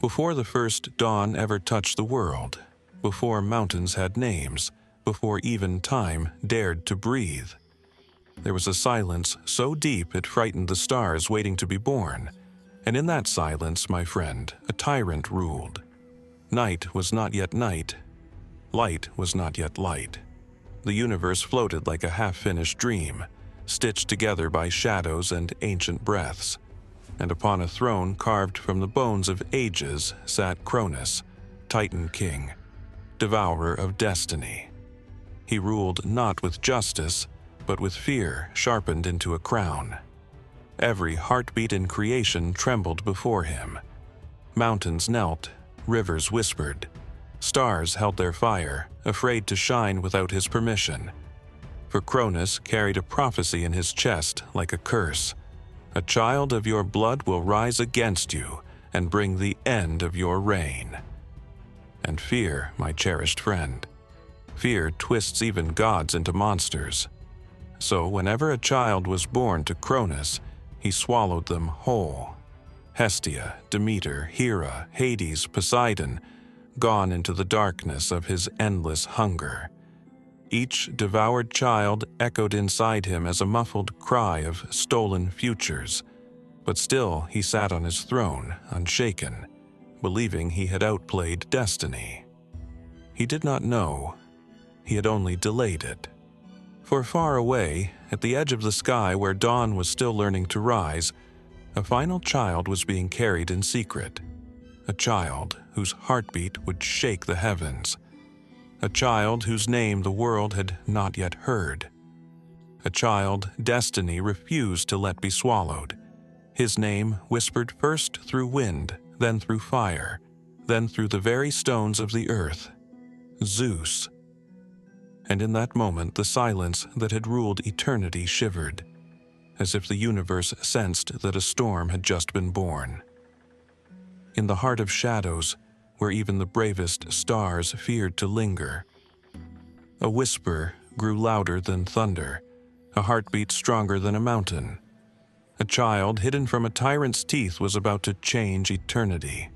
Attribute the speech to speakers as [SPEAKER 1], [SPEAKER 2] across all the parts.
[SPEAKER 1] Before the first dawn ever touched the world, before mountains had names, before even time dared to breathe, there was a silence so deep it frightened the stars waiting to be born. And in that silence, my friend, a tyrant ruled. Night was not yet night. Light was not yet light. The universe floated like a half-finished dream, stitched together by shadows and ancient breaths. And upon a throne carved from the bones of ages sat Cronus, Titan king, devourer of destiny. He ruled not with justice, but with fear sharpened into a crown. Every heartbeat in creation trembled before him. Mountains knelt, rivers whispered. Stars held their fire, afraid to shine without his permission. For Cronus carried a prophecy in his chest like a curse. A child of your blood will rise against you and bring the end of your reign. And fear, my cherished friend, fear twists even gods into monsters. So whenever a child was born to Cronus, he swallowed them whole. Hestia, Demeter, Hera, Hades, Poseidon, gone into the darkness of his endless hunger. Each devoured child echoed inside him as a muffled cry of stolen futures. But still he sat on his throne, unshaken, believing he had outplayed destiny. He did not know. He had only delayed it. For far away, at the edge of the sky where dawn was still learning to rise, a final child was being carried in secret. A child whose heartbeat would shake the heavens. A child whose name the world had not yet heard. A child destiny refused to let be swallowed. His name whispered first through wind, then through fire, then through the very stones of the earth. Zeus. And in that moment the silence that had ruled eternity shivered, as if the universe sensed that a storm had just been born. In the heart of shadows, where even the bravest stars feared to linger, a whisper grew louder than thunder, a heartbeat stronger than a mountain. A child hidden from a tyrant's teeth was about to change eternity.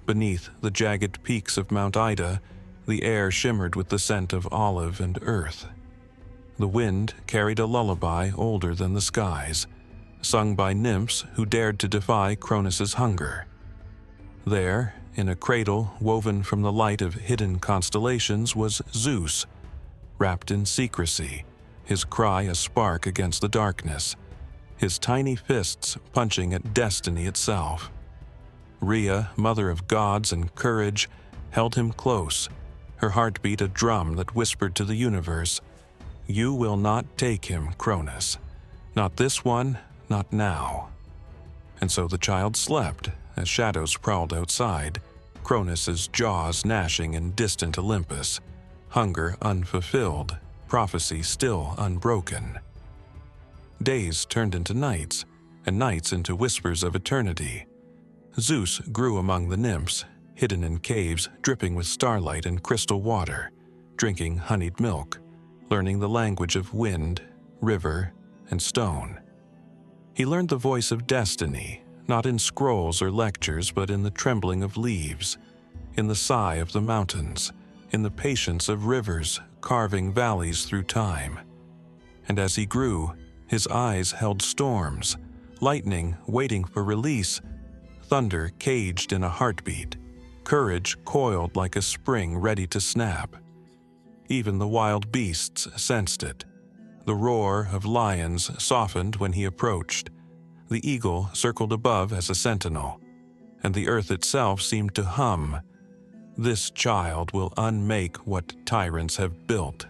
[SPEAKER 1] Beneath the jagged peaks of Mount Ida, the air shimmered with the scent of olive and earth. The wind carried a lullaby older than the skies, sung by nymphs who dared to defy Cronus's hunger. There, in a cradle woven from the light of hidden constellations, was Zeus, wrapped in secrecy, his cry a spark against the darkness, his tiny fists punching at destiny itself. Rhea, mother of gods and courage, held him close, her heartbeat a drum that whispered to the universe, "You will not take him, Cronus. Not this one, not now." And so the child slept, as shadows prowled outside, Cronus's jaws gnashing in distant Olympus, hunger unfulfilled, prophecy still unbroken. Days turned into nights, and nights into whispers of eternity. Zeus grew among the nymphs, hidden in caves dripping with starlight and crystal water, drinking honeyed milk, learning the language of wind, river, and stone. He learned the voice of destiny, not in scrolls or lectures, but in the trembling of leaves, in the sigh of the mountains, in the patience of rivers carving valleys through time. And as he grew, his eyes held storms, lightning waiting for release, thunder caged in a heartbeat, courage coiled like a spring ready to snap. Even the wild beasts sensed it. The roar of lions softened when he approached. The eagle circled above as a sentinel, and the earth itself seemed to hum. This child will unmake what tyrants have built.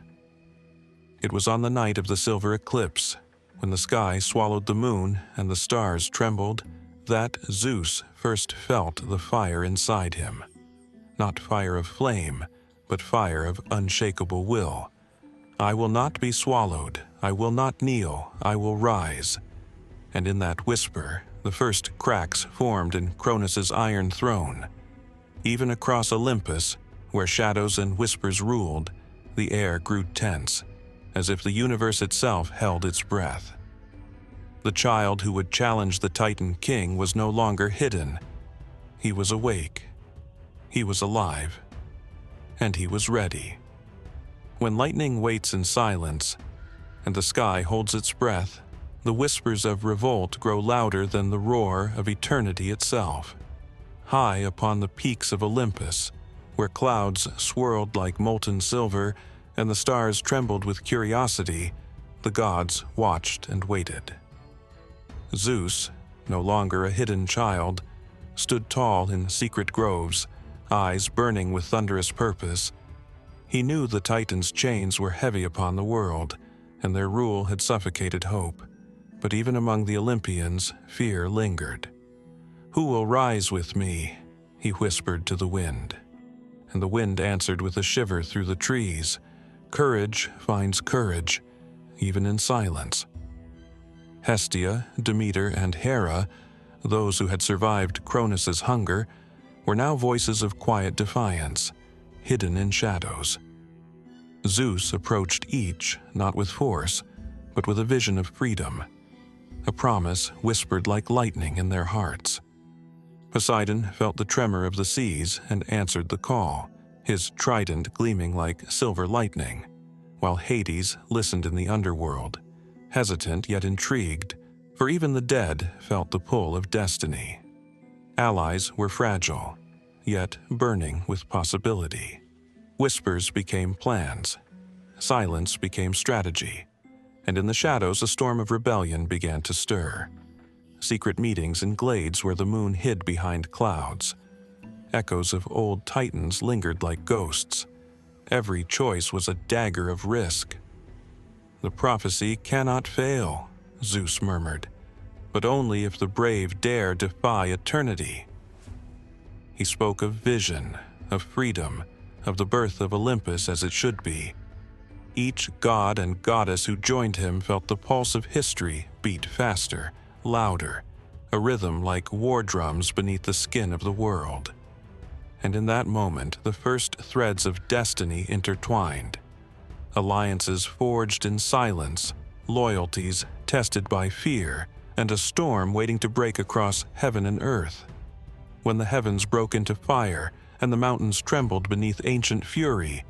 [SPEAKER 1] It was on the night of the silver eclipse, when the sky swallowed the moon and the stars trembled, that Zeus first felt the fire inside him. Not fire of flame, but fire of unshakable will. I will not be swallowed, I will not kneel, I will rise. And in that whisper, the first cracks formed in Cronus's iron throne. Even across Olympus, where shadows and whispers ruled, the air grew tense, as if the universe itself held its breath. The child who would challenge the Titan king was no longer hidden. He was awake, He was alive, and he was ready. When lightning waits in silence, and the sky holds its breath, the whispers of revolt grow louder than the roar of eternity itself. High upon the peaks of Olympus, where clouds swirled like molten silver and the stars trembled with curiosity, the gods watched and waited. Zeus, no longer a hidden child, stood tall in secret groves, eyes burning with thunderous purpose. He knew the Titans' chains were heavy upon the world, and their rule had suffocated hope. But even among the Olympians, fear lingered. "Who will rise with me?" he whispered to the wind. And the wind answered with a shiver through the trees. Courage finds courage, even in silence. Hestia, Demeter, and Hera, those who had survived Cronus's hunger, were now voices of quiet defiance, hidden in shadows. Zeus approached each, not with force, but with a vision of freedom, a promise whispered like lightning in their hearts. Poseidon felt the tremor of the seas and answered the call, his trident gleaming like silver lightning, while Hades listened in the underworld, hesitant yet intrigued, for even the dead felt the pull of destiny. Allies were fragile, yet burning with possibility. Whispers became plans, silence became strategy, and in the shadows a storm of rebellion began to stir. Secret meetings in glades where the moon hid behind clouds. Echoes of old titans lingered like ghosts. Every choice was a dagger of risk. "The prophecy cannot fail," Zeus murmured, "but only if the brave dare defy eternity." He spoke of vision, of freedom, of the birth of Olympus as it should be. Each god and goddess who joined him felt the pulse of history beat faster, louder, a rhythm like war drums beneath the skin of the world. And in that moment, the first threads of destiny intertwined. Alliances forged in silence, loyalties tested by fear, and a storm waiting to break across heaven and earth. When the heavens broke into fire and the mountains trembled beneath ancient fury,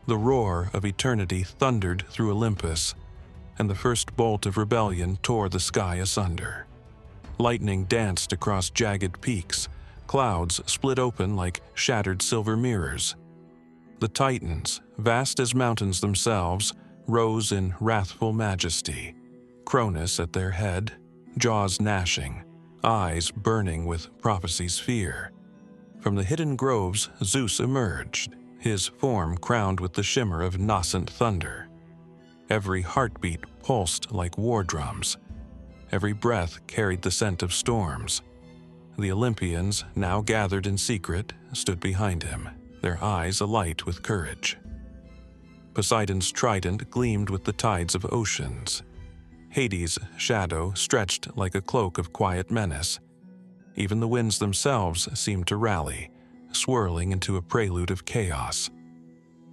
[SPEAKER 1] the roar of eternity thundered through Olympus, and the first bolt of rebellion tore the sky asunder. Lightning danced across jagged peaks, clouds split open like shattered silver mirrors. The Titans, vast as mountains themselves, rose in wrathful majesty, Cronus at their head, jaws gnashing, eyes burning with prophecy's fear. From the hidden groves Zeus emerged, his form crowned with the shimmer of nascent thunder. Every heartbeat pulsed like war drums. Every breath carried the scent of storms. The Olympians, now gathered in secret, stood behind him, their eyes alight with courage. Poseidon's trident gleamed with the tides of oceans. Hades' shadow stretched like a cloak of quiet menace. Even the winds themselves seemed to rally, swirling into a prelude of chaos.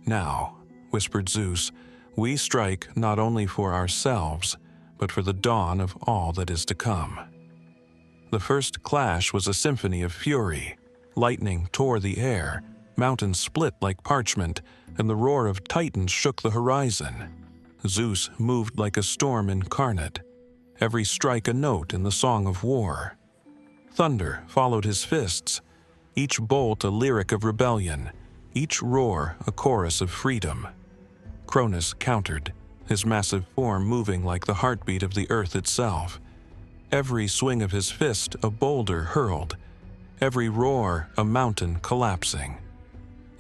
[SPEAKER 1] "Now," whispered Zeus, "we strike not only for ourselves, but for the dawn of all that is to come." The first clash was a symphony of fury. Lightning tore the air, mountains split like parchment, and the roar of titans shook the horizon. Zeus moved like a storm incarnate, every strike a note in the song of war. Thunder followed his fists, each bolt a lyric of rebellion, each roar a chorus of freedom. Cronus countered, his massive form moving like the heartbeat of the earth itself. Every swing of his fist a boulder hurled, every roar a mountain collapsing.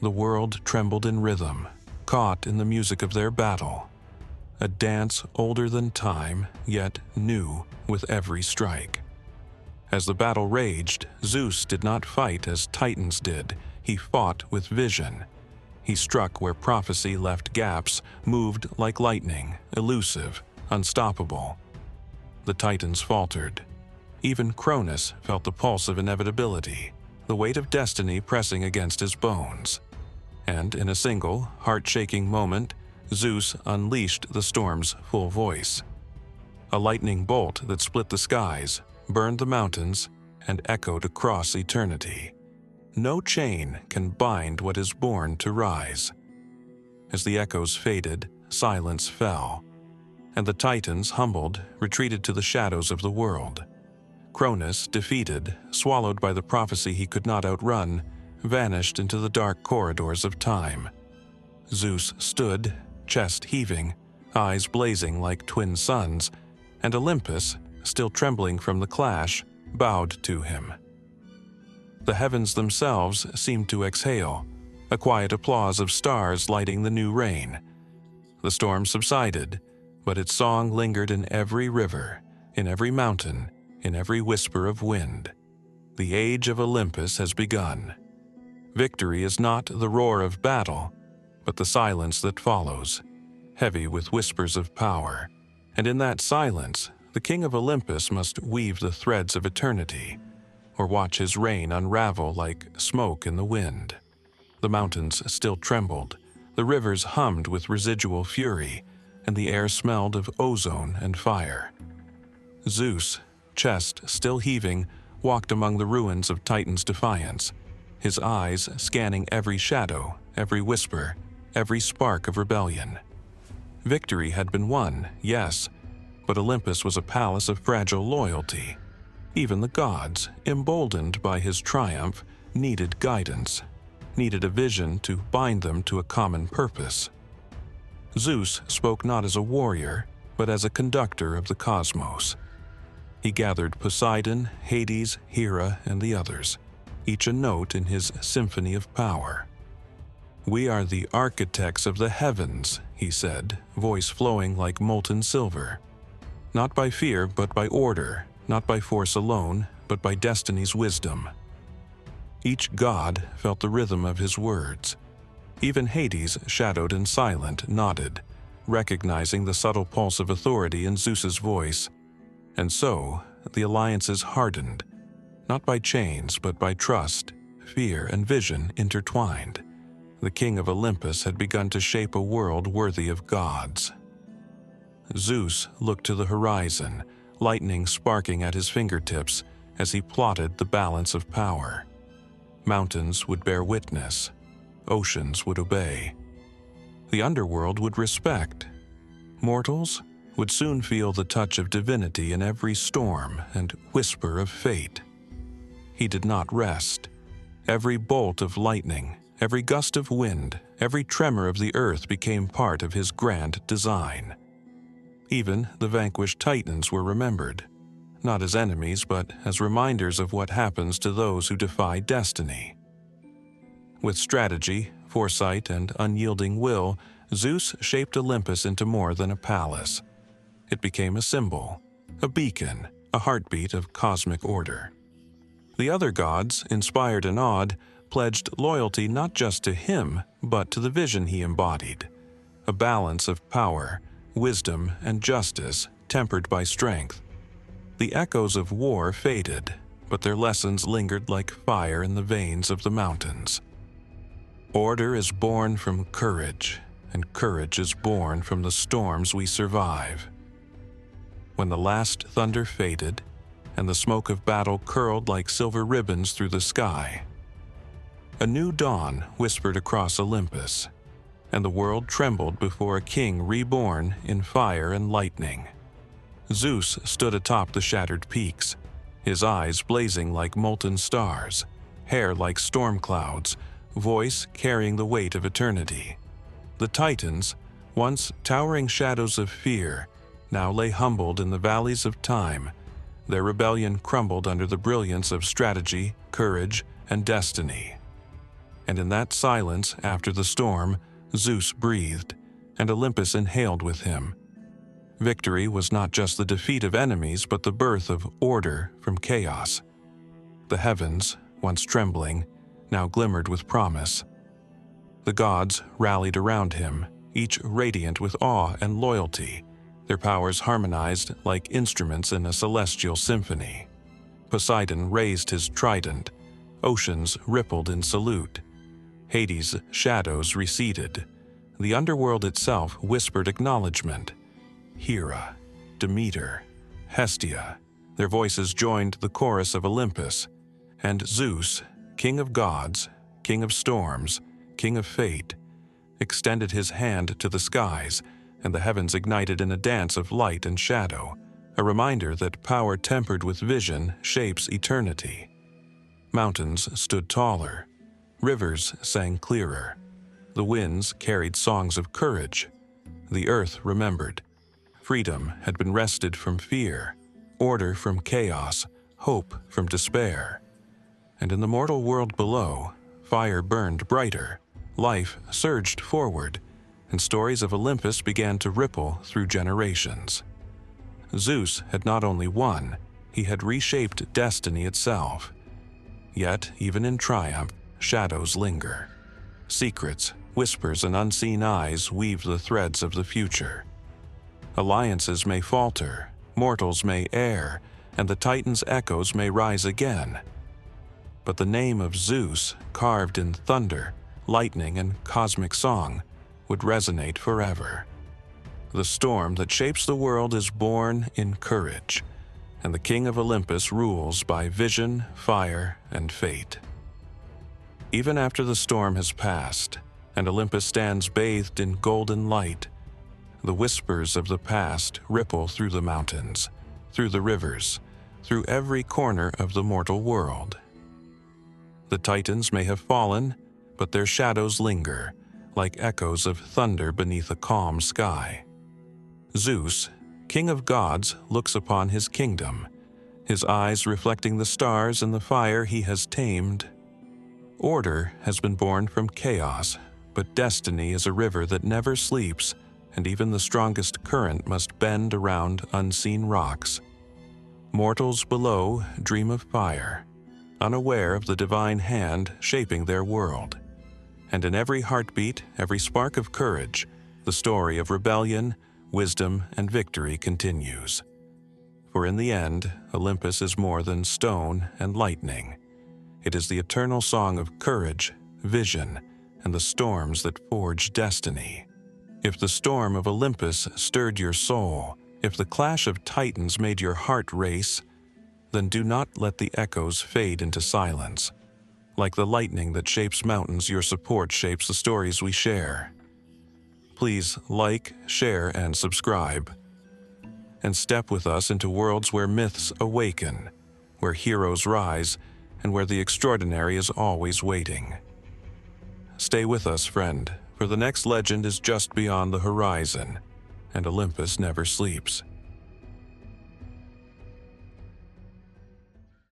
[SPEAKER 1] The world trembled in rhythm, caught in the music of their battle. A dance older than time, yet new with every strike. As the battle raged, Zeus did not fight as Titans did. He fought with vision. He struck where prophecy left gaps, moved like lightning, elusive, unstoppable. The Titans faltered. Even Cronus felt the pulse of inevitability, the weight of destiny pressing against his bones. And in a single, heart-shaking moment, Zeus unleashed the storm's full voice. A lightning bolt that split the skies, burned the mountains, and echoed across eternity. no chain can bind what is born to rise. As the echoes faded, silence fell, and the Titans, humbled, retreated to the shadows of the world. Cronus, defeated, swallowed by the prophecy he could not outrun, vanished into the dark corridors of time. Zeus stood, chest heaving, eyes blazing like twin suns, and Olympus, still trembling from the clash, bowed to him. The heavens themselves seemed to exhale, a quiet applause of stars lighting the new reign. The storm subsided, but its song lingered in every river, in every mountain, in every whisper of wind. The age of Olympus has begun. Victory is not the roar of battle, but the silence that follows, heavy with whispers of power. And in that silence, the king of Olympus must weave the threads of eternity, or watch his reign unravel like smoke in the wind. The mountains still trembled, the rivers hummed with residual fury, and the air smelled of ozone and fire. Zeus, chest still heaving, walked among the ruins of Titan's defiance, his eyes scanning every shadow, every whisper, every spark of rebellion. Victory had been won, yes, but Olympus was a palace of fragile loyalty. Even the gods, emboldened by his triumph, needed guidance, needed a vision to bind them to a common purpose. Zeus spoke not as a warrior, but as a conductor of the cosmos. He gathered Poseidon, Hades, Hera, and the others, each a note in his symphony of power. "We are the architects of the heavens," he said, voice flowing like molten silver. "Not by fear, but by order, not by force alone, but by destiny's wisdom." Each god felt the rhythm of his words. Even Hades, shadowed and silent, nodded, recognizing the subtle pulse of authority in Zeus's voice. And so, the alliances hardened, not by chains, but by trust, fear, and vision intertwined. The king of Olympus had begun to shape a world worthy of gods. Zeus looked to the horizon, lightning sparking at his fingertips as he plotted the balance of power. Mountains would bear witness. Oceans would obey. The underworld would respect. Mortals would soon feel the touch of divinity in every storm and whisper of fate. He did not rest. Every bolt of lightning, every gust of wind, every tremor of the earth became part of his grand design. Even the vanquished Titans were remembered, not as enemies, but as reminders of what happens to those who defy destiny. With strategy, foresight, and unyielding will, Zeus shaped Olympus into more than a palace. It became a symbol, a beacon, a heartbeat of cosmic order. The other gods, inspired and awed, pledged loyalty not just to him, but to the vision he embodied, a balance of power, wisdom, and justice tempered by strength. The echoes of war faded, but their lessons lingered like fire in the veins of the mountains. Order is born from courage, and courage is born from the storms we survive. When the last thunder faded, and the smoke of battle curled like silver ribbons through the sky, a new dawn whispered across Olympus, and the world trembled before a king reborn in fire and lightning. Zeus stood atop the shattered peaks, his eyes blazing like molten stars, hair like storm clouds, voice carrying the weight of eternity. The Titans, once towering shadows of fear, now lay humbled in the valleys of time. Their rebellion crumbled under the brilliance of strategy, courage, and destiny. And in that silence after the storm, Zeus breathed, and Olympus inhaled with him. Victory was not just the defeat of enemies, but the birth of order from chaos. The heavens, once trembling, now glimmered with promise. The gods rallied around him, each radiant with awe and loyalty, their powers harmonized like instruments in a celestial symphony. Poseidon raised his trident, oceans rippled in salute. Hades' shadows receded. The underworld itself whispered acknowledgement. Hera, Demeter, Hestia, their voices joined the chorus of Olympus, and Zeus, king of gods, king of storms, king of fate, extended his hand to the skies, and the heavens ignited in a dance of light and shadow, a reminder that power tempered with vision shapes eternity. Mountains stood taller, rivers sang clearer, the winds carried songs of courage, the earth remembered. Freedom had been wrested from fear, order from chaos, hope from despair. And in the mortal world below, fire burned brighter, life surged forward, and stories of Olympus began to ripple through generations. Zeus had not only won, he had reshaped destiny itself. Yet, even in triumph, shadows linger. Secrets, whispers, and unseen eyes weave the threads of the future. Alliances may falter, mortals may err, and the Titans' echoes may rise again. But the name of Zeus, carved in thunder, lightning, and cosmic song, would resonate forever. The storm that shapes the world is born in courage, and the king of Olympus rules by vision, fire, and fate. Even after the storm has passed, and Olympus stands bathed in golden light, the whispers of the past ripple through the mountains, through the rivers, through every corner of the mortal world. The Titans may have fallen, but their shadows linger, like echoes of thunder beneath a calm sky. Zeus, king of gods, looks upon his kingdom, his eyes reflecting the stars and the fire he has tamed. Order has been born from chaos, but destiny is a river that never sleeps, and even the strongest current must bend around unseen rocks. Mortals below dream of fire, unaware of the divine hand shaping their world. And in every heartbeat, every spark of courage, the story of rebellion, wisdom, and victory continues. For in the end, Olympus is more than stone and lightning. It is the eternal song of courage, vision, and the storms that forge destiny. If the storm of Olympus stirred your soul, if the clash of titans made your heart race, then do not let the echoes fade into silence. Like the lightning that shapes mountains, your support shapes the stories we share. Please like, share, and subscribe. And step with us into worlds where myths awaken, where heroes rise, and where the extraordinary is always waiting. Stay with us, friend, for the next legend is just beyond the horizon, and Olympus never sleeps.